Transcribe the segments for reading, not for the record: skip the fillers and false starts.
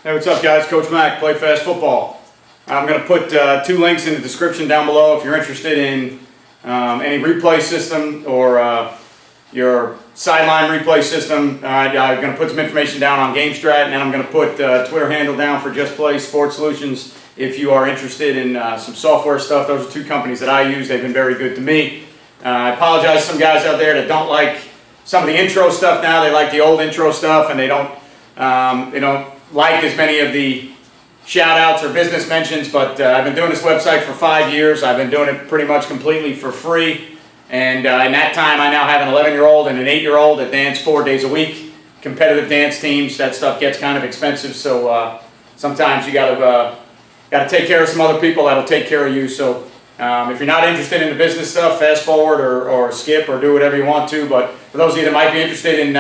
Hey, what's up guys? Coach Mac, Play Fast Football. I'm going to put 2 links in the description down below if you're interested in any replay system or your sideline replay system. I'm going to put some information down on GameStrat, and then I'm going to put Twitter handle down for Just Play Sports Solutions if you are interested in some software stuff. Those are 2 companies that I use. They've been very good to me. I apologize to some guys out there that don't like some of the intro stuff now. They like the old intro stuff, and they don't like as many of the shout outs or business mentions, but I've been doing this website for 5 years. I've been doing it pretty much completely for free, and in that time I now have an 11-year-old and an 8-year-old that dance 4 days a week, competitive dance teams. That stuff gets kind of expensive, so sometimes you gotta take care of some other people that'll take care of you. So if you're not interested in the business stuff, fast forward or skip or do whatever you want to, but for those of you that might be interested in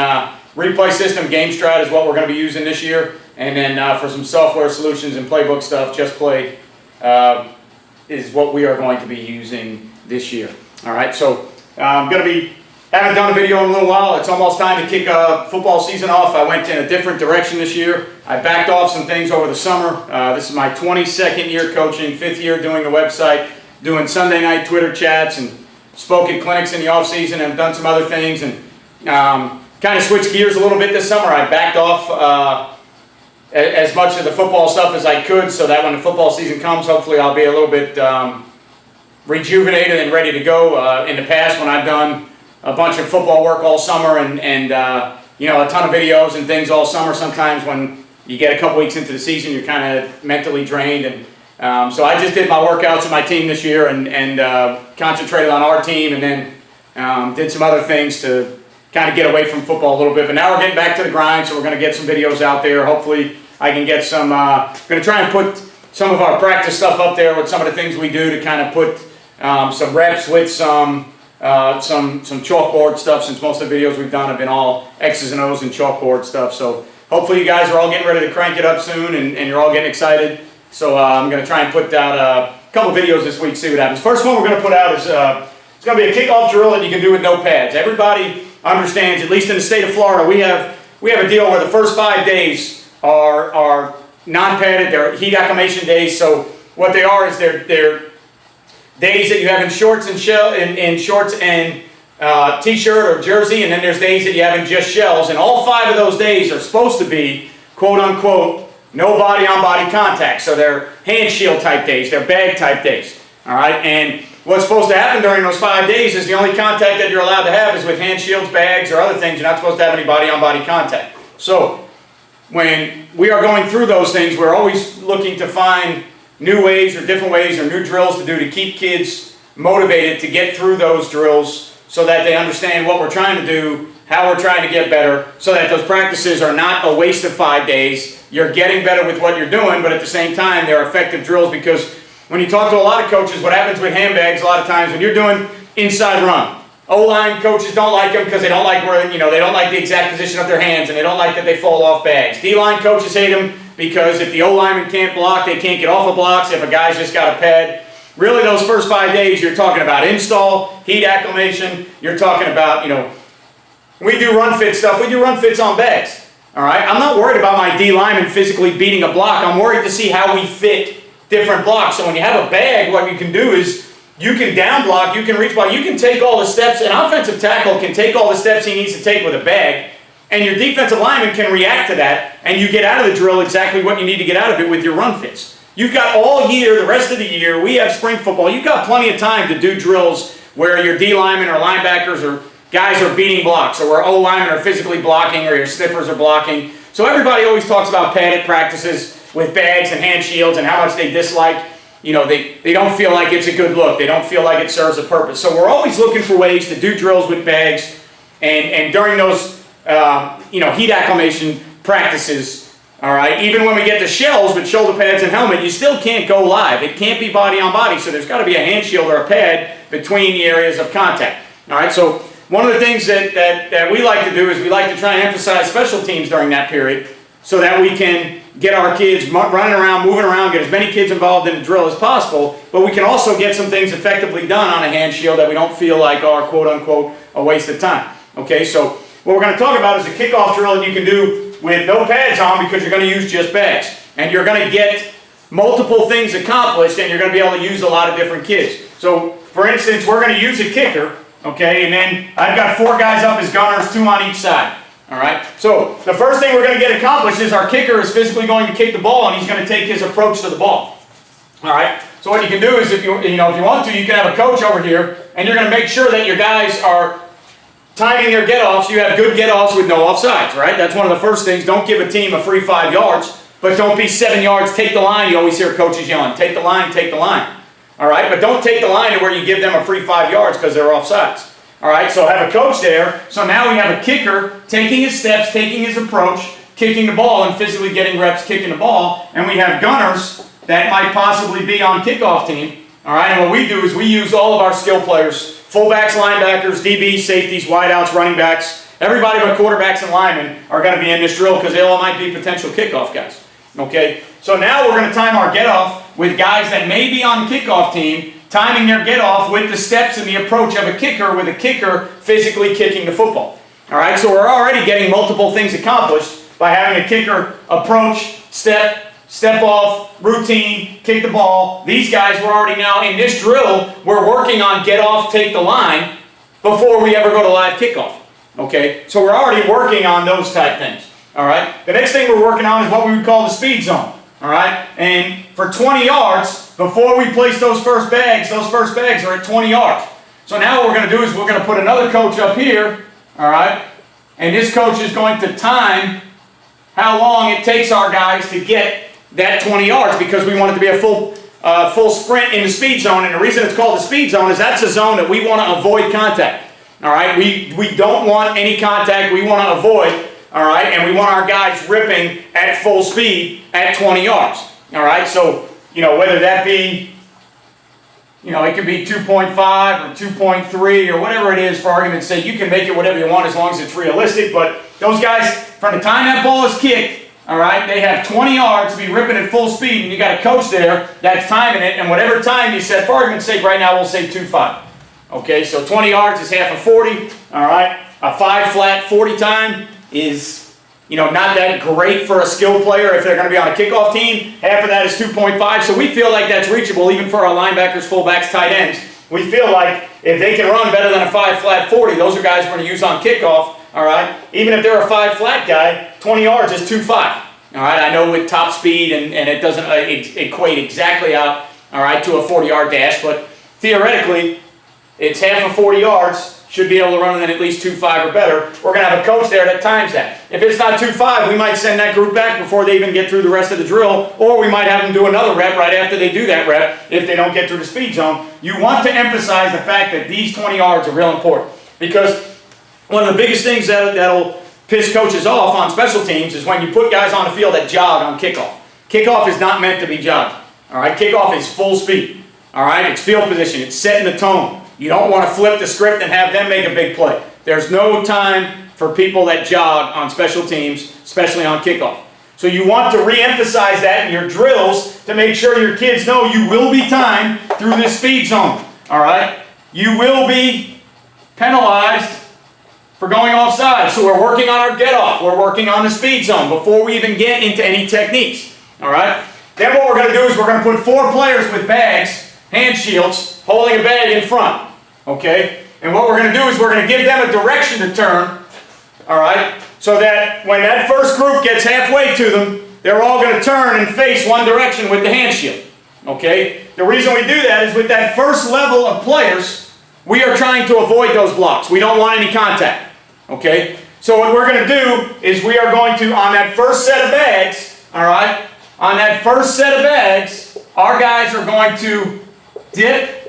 replay system, GameStrat is what we're going to be using this year. And then for some software solutions and playbook stuff, Just Play is what we are going to be using this year. All right, so I'm going to be, haven't done a video in a little while. It's almost time to kick football season off. I went in a different direction this year. I backed off some things over the summer. This is my 22nd year coaching, 5th year doing the website, doing Sunday night Twitter chats, and spoke at clinics in the off season, and done some other things, and kind of switched gears a little bit this summer. I backed off as much of the football stuff as I could, so that when the football season comes, hopefully I'll be a little bit rejuvenated and ready to go. In the past, when I've done a bunch of football work all summer and you know, a ton of videos and things all summer, sometimes when you get a couple weeks into the season, you're kind of mentally drained. And so I just did my workouts with my team this year and concentrated on our team, and then did some other things to kind of get away from football a little bit. But now we're getting back to the grind, so we're going to get some videos out there. Hopefully I can get some, I'm going to try and put some of our practice stuff up there with some of the things we do to kind of put some reps with some chalkboard stuff, since most of the videos we've done have been all X's and O's and chalkboard stuff. So hopefully you guys are all getting ready to crank it up soon, and you're all getting excited. So I'm going to try and put out a couple videos this week, see what happens. First one we're going to put out is it's going to be a kickoff drill that you can do with no pads. Everybody understands, at least in the state of Florida, we have a deal where the first 5 days are non-padded. They're heat acclimation days. So what they are is they're days that you have in shorts and t-shirt or jersey, and then there's days that you have in just shells. And all 5 of those days are supposed to be, quote unquote, no body-on-body contact. So they're hand shield type days, they're bag type days. All right, and what's supposed to happen during those 5 days is the only contact that you're allowed to have is with hand shields, bags, or other things. You're not supposed to have any body-on-body contact. So when we are going through those things, we're always looking to find new ways or different ways or new drills to do to keep kids motivated to get through those drills, so that they understand what we're trying to do, how we're trying to get better, so that those practices are not a waste of 5 days. You're getting better with what you're doing, but at the same time, they're effective drills. Because when you talk to a lot of coaches, what happens with handbags a lot of times when you're doing inside run, O-line coaches don't like them because they don't like where, they don't like the exact position of their hands, and they don't like that they fall off bags. D-line coaches hate them because if the O-lineman can't block, they can't get off of blocks if a guy's just got a pad. Really, those first 5 days, you're talking about install, heat acclimation. You're talking about, we do run fit stuff. We do run fits on bags. All right, I'm not worried about my D lineman physically beating a block. I'm worried to see how we fit different blocks. So when you have a bag, what you can do is you can down block, you can reach block, you can take all the steps. An offensive tackle can take all the steps he needs to take with a bag, and your defensive lineman can react to that, and you get out of the drill exactly what you need to get out of it with your run fits. You've got all year, the rest of the year, we have spring football. You've got plenty of time to do drills where your D linemen or linebackers or guys are beating blocks, or where O-linemen are physically blocking, or your sniffers are blocking. So everybody always talks about padded practices with bags and hand shields and how much they dislike. They don't feel like it's a good look. They don't feel like it serves a purpose. So we're always looking for ways to do drills with bags, and during those heat acclimation practices. All right, even when we get to shells with shoulder pads and helmet, you still can't go live. It can't be body on body. So there's got to be a hand shield or a pad between the areas of contact. All right, so one of the things that we like to do is we like to try and emphasize special teams during that period, so that we can get our kids running around, moving around, get as many kids involved in the drill as possible, but we can also get some things effectively done on a hand shield that we don't feel like are, quote unquote, a waste of time. Okay, so what we're going to talk about is a kickoff drill that you can do with no pads on because you're going to use just bags. And you're going to get multiple things accomplished, and you're going to be able to use a lot of different kids. So, for instance, we're going to use a kicker, okay, and then I've got 4 guys up as gunners, 2 on each side. All right, so the first thing we're going to get accomplished is our kicker is physically going to kick the ball, and he's going to take his approach to the ball. All right, so what you can do is if you want to, you can have a coach over here, and you're going to make sure that your guys are timing their get-offs. You have good get-offs with no offsides, right? That's one of the first things. Don't give a team a free 5 yards, but don't be 7 yards, take the line. You always hear coaches yelling, take the line, take the line. All right, but don't take the line to where you give them a free 5 yards because they're offsides. All right, so have a coach there. So now we have a kicker taking his steps, taking his approach, kicking the ball, and physically getting reps kicking the ball. And we have gunners that might possibly be on kickoff team. All right, and what we do is we use all of our skill players, fullbacks, linebackers, DBs, safeties, wideouts, running backs. Everybody but quarterbacks and linemen are going to be in this drill because they all might be potential kickoff guys. Okay, so now we're going to time our get-off with guys that may be on kickoff team, timing their get-off with the steps and the approach of a kicker, with a kicker physically kicking the football. All right, so we're already getting multiple things accomplished by having a kicker approach, step off, routine, kick the ball. These guys were already now in this drill, we're working on get off, take the line before we ever go to live kickoff. Okay, so we're already working on those type things. All right, the next thing we're working on is what we would call the speed zone. All right, and for 20 yards, before we place those first bags are at 20 yards. So now what we're going to do is we're going to put another coach up here, all right, and this coach is going to time how long it takes our guys to get that 20 yards because we want it to be a full sprint in the speed zone. And the reason it's called the speed zone is that's a zone that we want to avoid contact. All right, we don't want any contact. We want to avoid. All right, and we want our guys ripping at full speed at 20 yards. All right, so whether that be it could be 2.5 or 2.3 or whatever it is, for argument's sake, you can make it whatever you want as long as it's realistic. But those guys, from the time that ball is kicked, all right, they have 20 yards to be ripping at full speed, and you got a coach there that's timing it, and whatever time you set, for argument's sake, right now we'll say 2.5. Okay, so 20 yards is half of 40. All right, a 5 flat 40 time is not that great for a skill player if they're going to be on a kickoff team. Half of that is 2.5, so we feel like that's reachable even for our linebackers, fullbacks, tight ends. We feel like if they can run better than a 5 flat 40, those are guys we're going to use on kickoff. All right, even if they're a 5 flat guy, 20 yards is 2.5. All right, I know with top speed and it doesn't equate exactly out, all right, to a 40-yard dash, but theoretically, it's half of 40 yards. Should be able to run in at least 2.5 or better. We're going to have a coach there that times that. If it's not 2.5, we might send that group back before they even get through the rest of the drill, or we might have them do another rep right after they do that rep if they don't get through the speed zone. You want to emphasize the fact that these 20 yards are real important, because one of the biggest things that'll piss coaches off on special teams is when you put guys on the field that jog on kickoff. Kickoff is not meant to be jogged. All right, kickoff is full speed. All right, it's field position. It's setting the tone. You don't want to flip the script and have them make a big play. There's no time for people that jog on special teams, especially on kickoff. So you want to re-emphasize that in your drills to make sure your kids know you will be timed through this speed zone. All right? You will be penalized for going offside. So we're working on our get-off. We're working on the speed zone before we even get into any techniques. All right? Then what we're going to do is we're going to put 4 players with bags, hand shields, holding a bag in front, okay? And what we're going to do is we're going to give them a direction to turn, all right? So that when that first group gets halfway to them, they're all going to turn and face one direction with the hand shield, okay? The reason we do that is with that first level of players, we are trying to avoid those blocks. We don't want any contact, okay? So what we're going to do is we are going to, on that first set of bags, all right? On that first set of bags, our guys are going to dip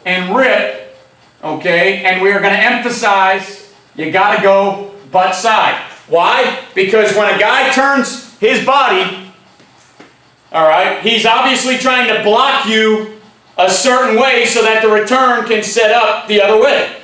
and rip, okay, and we are going to emphasize you got to go butt side. Why? Because when a guy turns his body, all right, he's obviously trying to block you a certain way so that the return can set up the other way.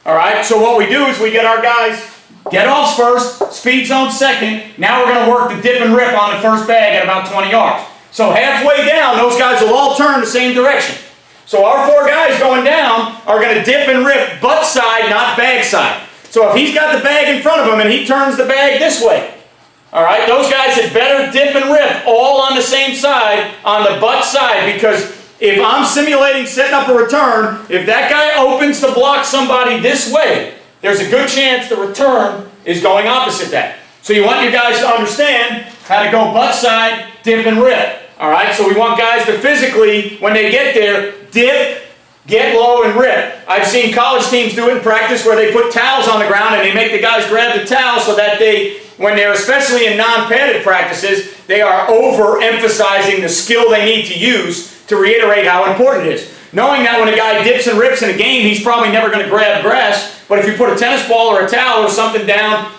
All right, so what we do is we get our guys get-offs first, speed zone second. Now we're going to work the dip and rip on the first bag at about 20 yards. So halfway down, those guys will all turn the same direction. So our 4 guys going down are going to dip and rip butt side, not bag side. So if he's got the bag in front of him and he turns the bag this way, all right, those guys had better dip and rip all on the same side, on the butt side, because if I'm simulating setting up a return, if that guy opens to block somebody this way, there's a good chance the return is going opposite that. So you want your guys to understand how to go butt side, dip and rip. All right, so we want guys to physically, when they get there, dip, get low and rip. I've seen college teams do it in practice where they put towels on the ground and they make the guys grab the towel so that they, when they're especially in non-padded practices, they are overemphasizing the skill they need to use to reiterate how important it is. Knowing that when a guy dips and rips in a game, he's probably never going to grab grass, but if you put a tennis ball or a towel or something down,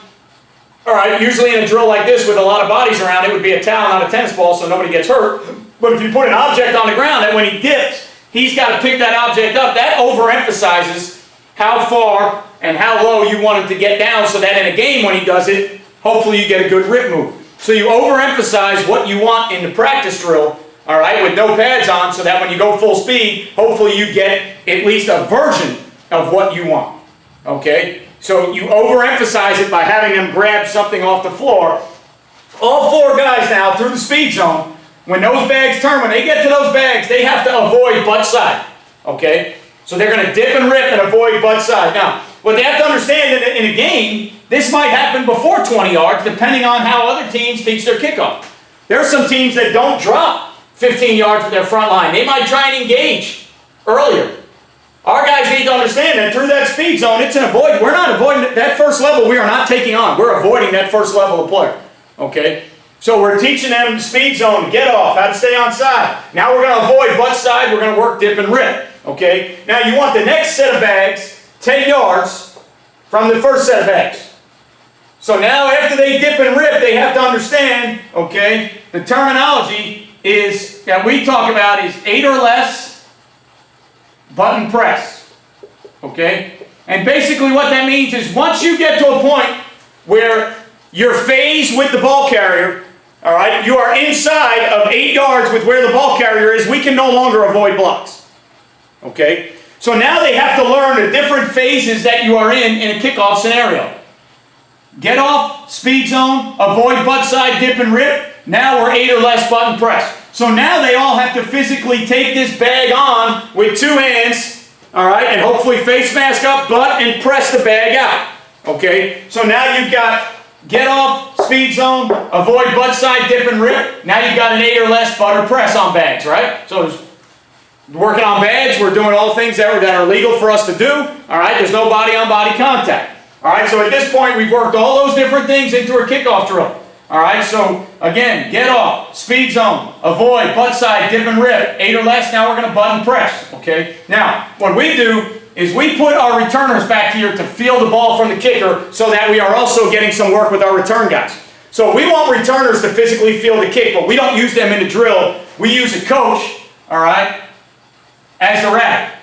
all right, usually in a drill like this with a lot of bodies around, it would be a towel, not a tennis ball, so nobody gets hurt. But if you put an object on the ground, that when he dips, he's got to pick that object up. That overemphasizes how far and how low you want him to get down so that in a game when he does it, hopefully you get a good rip move. So you overemphasize what you want in the practice drill, all right, with no pads on, so that when you go full speed, hopefully you get at least a version of what you want, okay? So you overemphasize it by having them grab something off the floor. All four guys now through the speed zone, when those bags turn, when they get to those bags, they have to avoid butt side, okay? So they're going to dip and rip and avoid butt side. Now, what they have to understand in a game, this might happen before 20 yards, depending on how other teams teach their kickoff. There are some teams that don't drop 15 yards with their front line. They might try and engage earlier. Our guys need to understand that through that speed zone, it's an avoid. We're not avoiding that first level. We are not taking on. We're avoiding that first level of player. Okay? So we're teaching them the speed zone, get off, how to stay on side. Now we're going to avoid butt side. We're going to work dip and rip. Okay? Now you want the next set of bags 10 yards from the first set of bags. So now after they dip and rip, they have to understand, okay, the terminology is that we talk about is 8 or less button press, okay? And basically what that means is once you get to a point where you're phased with the ball carrier, all right, you are inside of 8 yards with where the ball carrier is, we can no longer avoid blocks, okay? So now they have to learn the different phases that you are in a kickoff scenario. Get off, speed zone, avoid butt side, dip and rip. Now we're 8 or less button press. So now they all have to physically take this bag on with 2 hands, all right, and hopefully face mask up, butt, and press the bag out, okay? So now you've got get off, speed zone, avoid butt side, dip and rip. Now you've got an 8 or less butter press on bags, right? So working on bags, we're doing all the things that are legal for us to do, all right? There's no body-on-body contact, all right? So at this point, we've worked all those different things into a kickoff drill. All right, so again, get off, speed zone, avoid, butt side, dip and rip, 8 or less, now we're going to button press, okay? Now, what we do is we put our returners back here to feel the ball from the kicker so that we are also getting some work with our return guys. So we want returners to physically feel the kick, but we don't use them in the drill. We use a coach, all right, as the rabbit.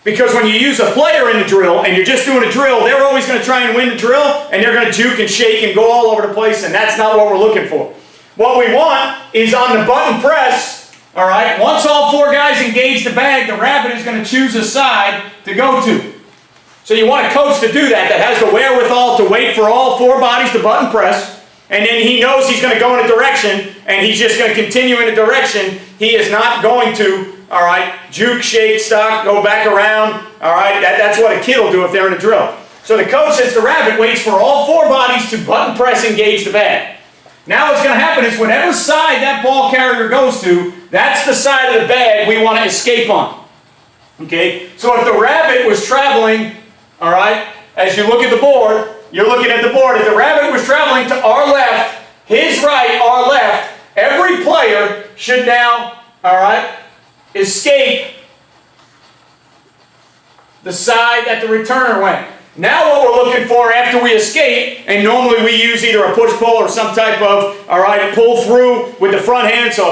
Because when you use a player in the drill and you're just doing a drill, they're always going to try and win the drill and they're going to juke and shake and go all over the place, and that's not what we're looking for. What we want is on the button press, all right, once all 4 guys engage the bag, the rabbit is going to choose a side to go to. So you want a coach to do that has the wherewithal to wait for all 4 bodies to button press, and then he knows he's going to go in a direction and he's just going to continue in a direction. He is not going to, all right, juke, shake, stock, go back around, all right? That's what a kid will do if they're in a drill. So the coach, as the rabbit, waits for all 4 bodies to button press, engage the bag. Now what's going to happen is whatever side that ball carrier goes to, that's the side of the bag we want to escape on, okay? So if the rabbit was traveling, all right, as you look at the board, you're looking at the board. If the rabbit was traveling to our left, his right, our left, every player should now, all right, escape the side that the returner went. Now what we're looking for after we escape, and normally we use either a push-pull or some type of, all right, pull-through with the front hand. So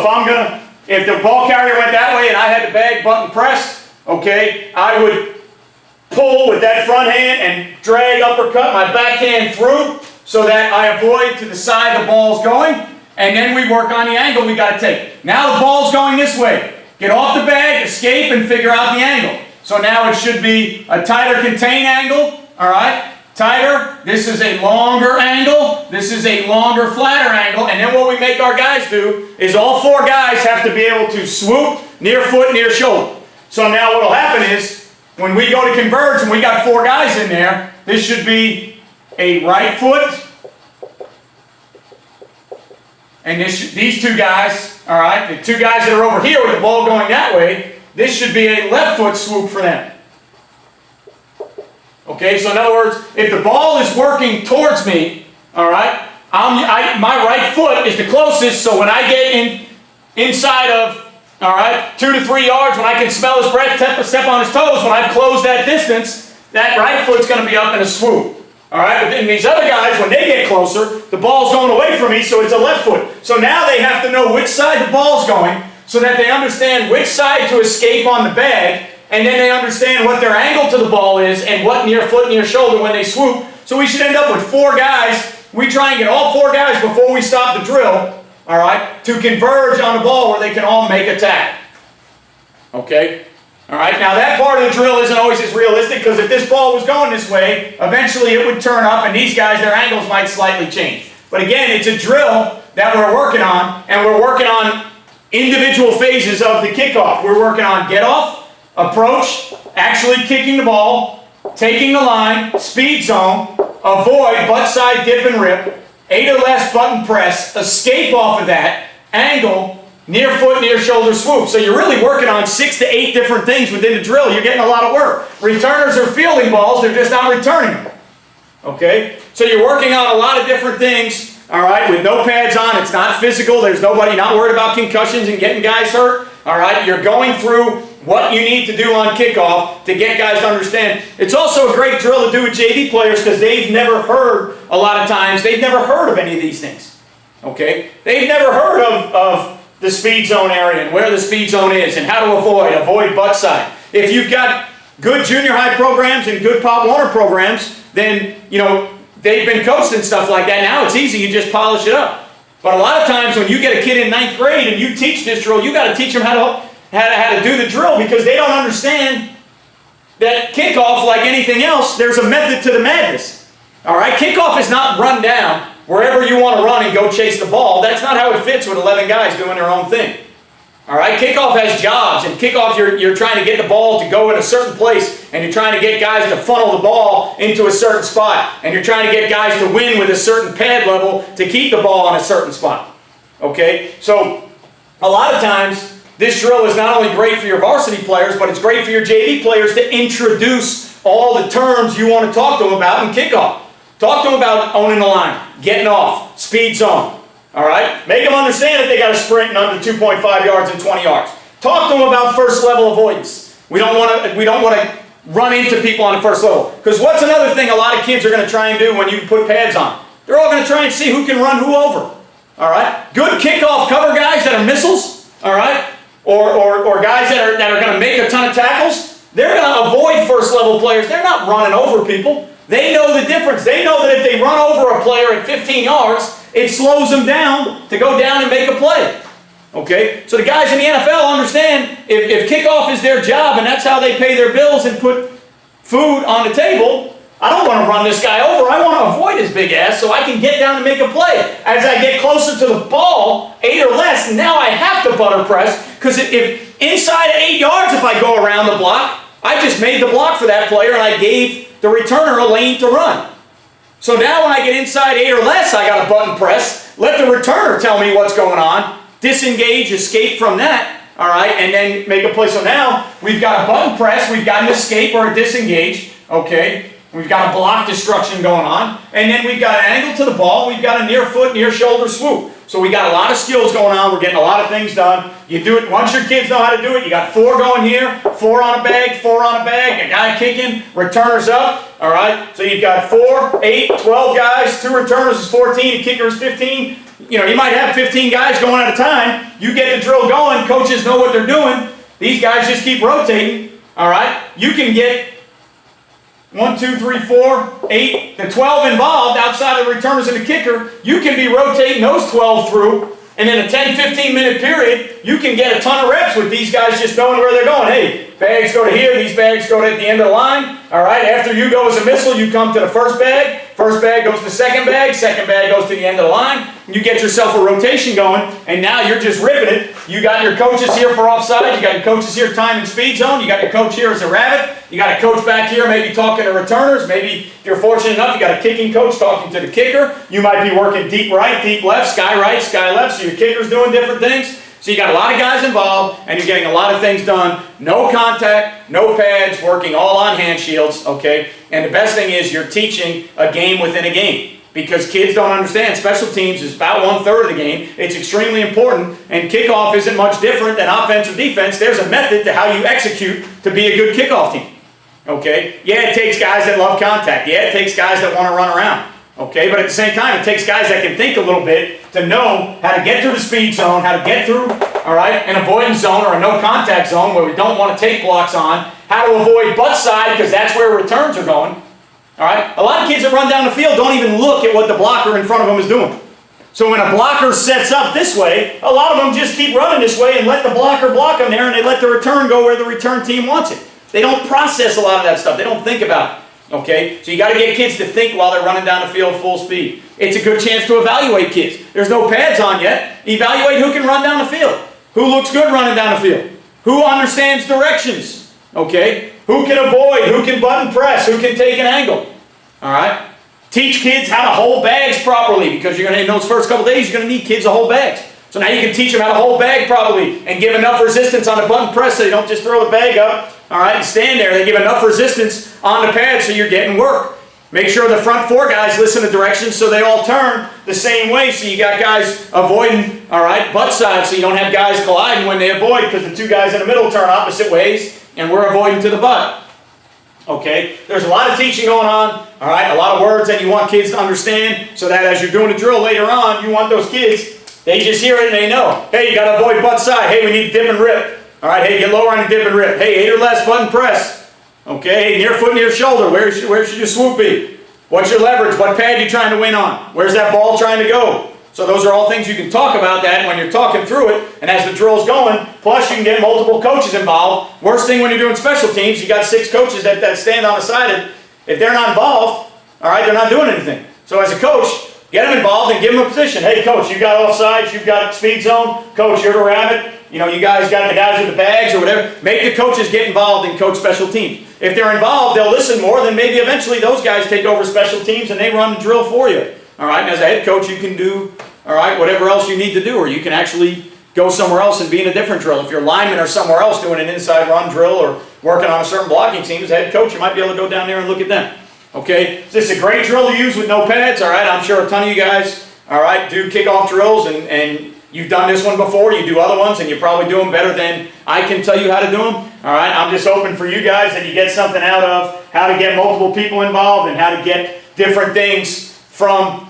if the ball carrier went that way and I had the bag button pressed, okay, I would pull with that front hand and drag, uppercut my backhand through so that I avoid to the side the ball's going, and then we work on the angle we got to take. Now the ball's going this way. Get off the bag, escape, and figure out the angle. So now it should be a tighter contain angle, all right? tighter. This is a longer angle. This is a longer, flatter angle. And then what we make our guys do is all 4 guys have to be able to swoop, near foot, near shoulder. So now what will happen is when we go to converge and we got 4 guys in there, this should be a right foot. And these 2 guys, all right, the 2 guys that are over here with the ball going that way, this should be a left foot swoop for them. Okay, so in other words, if the ball is working towards me, all right, my right foot is the closest, so when I get inside of, all right, 2 to 3 yards, when I can smell his breath, step on his toes, when I've closed that distance, that right foot's going to be up in a swoop. All right, but then these other guys, when they get closer, the ball's going away from me, so it's a left foot. So now they have to know which side the ball's going so that they understand which side to escape on the bag, and then they understand what their angle to the ball is and what near foot, near shoulder when they swoop. So we should end up with 4 guys. We try and get all 4 guys before we stop the drill, all right, to converge on the ball where they can all make a tackle. Okay? All right, now that part of the drill isn't always as realistic because if this ball was going this way, eventually it would turn up and these guys, their angles might slightly change. But again, it's a drill that we're working on, and we're working on individual phases of the kickoff. We're working on get off, approach, actually kicking the ball, taking the line, speed zone, avoid, butt side dip and rip, 8 or less button press, escape off of that, angle, near foot, near shoulder swoop. So you're really working on 6 to 8 different things within the drill. You're getting a lot of work. Returners are fielding balls, they're just not returning them. Okay? So you're working on a lot of different things, all right, with no pads on. It's not physical. There's nobody not worried about concussions and getting guys hurt. All right? You're going through what you need to do on kickoff to get guys to understand. It's also a great drill to do with JV players because they've never heard, a lot of times, they've never heard of any of these things. Okay? They've never heard of the speed zone area and where the speed zone is and how to avoid butt side. If you've got good junior high programs and good Pop Warner programs, then, you know, they've been coached and stuff like that. Now it's easy, you just polish it up. But a lot of times when you get a kid in 9th grade and you teach this drill, you got to teach them how to do the drill because they don't understand that kickoff, like anything else, there's a method to the madness. All right, kickoff is not run down wherever you want to run and go chase the ball. That's not how it fits with 11 guys doing their own thing. All right, kickoff has jobs, and kickoff you're trying to get the ball to go in a certain place, and you're trying to get guys to funnel the ball into a certain spot, and you're trying to get guys to win with a certain pad level to keep the ball on a certain spot. Okay, so a lot of times this drill is not only great for your varsity players, but it's great for your JV players to introduce all the terms you want to talk to them about in kickoff. Talk to them about owning the line, getting off, speed zone. All right? Make them understand that they got to sprint in under 2.5 yards and 20 yards. Talk to them about first level avoidance. We don't want to run into people on the first level. Because what's another thing a lot of kids are going to try and do when you put pads on? They're all going to try and see who can run who over. All right? Good kickoff cover guys that are missiles, all right? Or guys that are going to make a ton of tackles, they're going to avoid first level players. They're not running over people. They know the difference. They know that if they run over a player at 15 yards, it slows them down to go down and make a play. Okay? So the guys in the NFL understand if kickoff is their job and that's how they pay their bills and put food on the table, I don't want to run this guy over. I want to avoid his big ass so I can get down and make a play. As I get closer to the ball, 8 or less, now I have to butter press because if inside 8 yards, if I go around the block, I just made the block for that player and I gave the returner a lane to run. So now when I get inside 8 or less, I got a button press. Let the returner tell me what's going on. Disengage, escape from that, all right, and then make a play. So now we've got a button press, we've got an escape or a disengage, okay. We've got a block destruction going on, and then we've got an angle to the ball, we've got a near foot, near shoulder swoop. So we got a lot of skills going on, we're getting a lot of things done. You do it, once your kids know how to do it, you got 4 going here, 4 on a bag, 4 on a bag, a guy kicking, returners up, all right? So you've got 4, 8, 12 guys, 2 returners is 14, a kicker is 15. You know, you might have 15 guys going at a time. You get the drill going, coaches know what they're doing. These guys just keep rotating, all right? You can get 1, 2, 3, 4, 8, the 12 involved outside of the returners and the kicker. You can be rotating those 12 through, and in a 10, 15 minute period, you can get a ton of reps with these guys just knowing where they're going. Hey, bags go to here, these bags go to the end of the line. All right, after you go as a missile, you come to the first bag goes to the second bag goes to the end of the line. You get yourself a rotation going, and now you're just ripping it. You got your coaches here for offside, you got your coaches here time and speed zone, you got your coach here as a rabbit, you got a coach back here maybe talking to returners, maybe if you're fortunate enough, you got a kicking coach talking to the kicker. You might be working deep right, deep left, sky right, sky left, so your kicker's doing different things. So you got a lot of guys involved, and you're getting a lot of things done. No contact, no pads, working all on hand shields, okay? And the best thing is you're teaching a game within a game, because kids don't understand special teams is about 1/3 of the game. It's extremely important, and kickoff isn't much different than offense or defense. There's a method to how you execute to be a good kickoff team, okay? Yeah, it takes guys that love contact. Yeah, it takes guys that want to run around. Okay, but at the same time, it takes guys that can think a little bit to know how to get through the speed zone, how to get through, all right, an avoidance zone or a no contact zone where we don't want to take blocks on, how to avoid butt side because that's where returns are going, all right. A lot of kids that run down the field don't even look at what the blocker in front of them is doing. So when a blocker sets up this way, a lot of them just keep running this way and let the blocker block them there, and they let the return go where the return team wants it. They don't process a lot of that stuff. They don't think about it. Okay, so you got to get kids to think while they're running down the field full speed. It's a good chance to evaluate kids. There's no pads on yet. Evaluate who can run down the field. Who looks good running down the field. Who understands directions. Okay, who can avoid, who can button press, who can take an angle. All right, teach kids how to hold bags properly, because you're going to, in those first couple days, you're going to need kids to hold bags. So now you can teach them how to hold bag properly and give enough resistance on the button press so you don't just throw the bag up, all right, and stand there. They give enough resistance on the pad so you're getting work. Make sure the front four guys listen to directions so they all turn the same way, so you got guys avoiding, all right, butt side, so you don't have guys colliding when they avoid, because the two guys in the middle turn opposite ways and we're avoiding to the butt. Okay, there's a lot of teaching going on, all right, a lot of words that you want kids to understand, so that as you're doing a drill later on, you want those kids, they just hear it and they know. Hey, you got to avoid butt side. Hey, we need to dip and rip. All right, hey, get lower on the dip and rip. Hey, 8 or less button press. Okay, hey, near foot, near shoulder. Where should your swoop be? What's your leverage? What pad are you trying to win on? Where's that ball trying to go? So those are all things you can talk about that when you're talking through it, and as the drill's going, plus you can get multiple coaches involved. Worst thing when you're doing special teams, you got 6 coaches that stand on the side, and if they're not involved, all right, they're not doing anything. So as a coach, get them involved and give them a position. Hey, coach, you got offsides, you've got speed zone. Coach, you're the rabbit. You know, you guys got the guys with the bags or whatever. Make the coaches get involved and coach special teams. If they're involved, they'll listen more. Then maybe eventually those guys take over special teams and they run the drill for you. All right, and as a head coach, you can do, all right, whatever else you need to do, or you can actually go somewhere else and be in a different drill. If your linemen are somewhere else doing an inside run drill or working on a certain blocking team, as a head coach, you might be able to go down there and look at them. Okay, this is a great drill to use with no pads, all right? I'm sure a ton of you guys, all right, do kickoff drills, and you've done this one before, you do other ones, and you probably do them better than I can tell you how to do them, all right? I'm just hoping for you guys that you get something out of how to get multiple people involved and how to get different things from,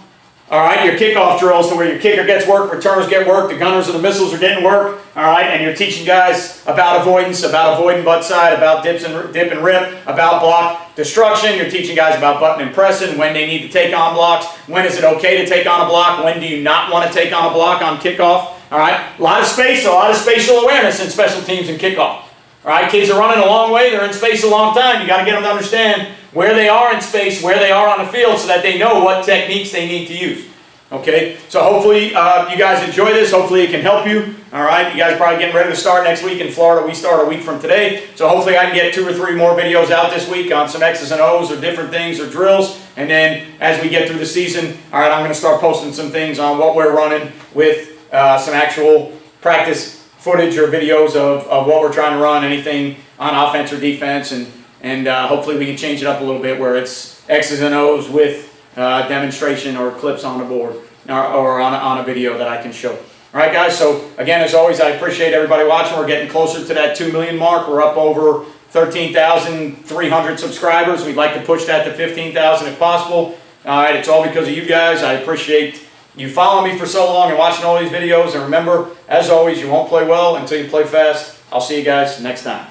all right, your kickoff drills to where your kicker gets work, returners get work, the gunners and the missiles are getting work, all right, and you're teaching guys about avoidance, about avoiding butt side, about dip and rip, about block destruction. You're teaching guys about button and pressing, when they need to take on blocks, when is it okay to take on a block, when do you not want to take on a block on kickoff, all right? A lot of space, a lot of spatial awareness in special teams and kickoff. All right, kids are running a long way, they're in space a long time. You got to get them to understand where they are in space, where they are on the field, so that they know what techniques they need to use. Okay, so hopefully you guys enjoy this. Hopefully it can help you. All right, you guys are probably getting ready to start next week in Florida. We start a week from today. So hopefully I can get 2 or 3 more videos out this week on some X's and O's or different things or drills. And then as we get through the season, all right, I'm going to start posting some things on what we're running with some actual practice footage or videos of what we're trying to run, anything on offense or defense, and hopefully we can change it up a little bit where it's X's and O's with demonstration or clips on the board or on a video that I can show. All right, guys, so again, as always, I appreciate everybody watching. We're getting closer to that 2 million mark. We're up over 13,300 subscribers. We'd like to push that to 15,000 if possible. All right, it's all because of you guys. I appreciate you following me for so long and watching all these videos. And remember, as always, you won't play well until you play fast. I'll see you guys next time.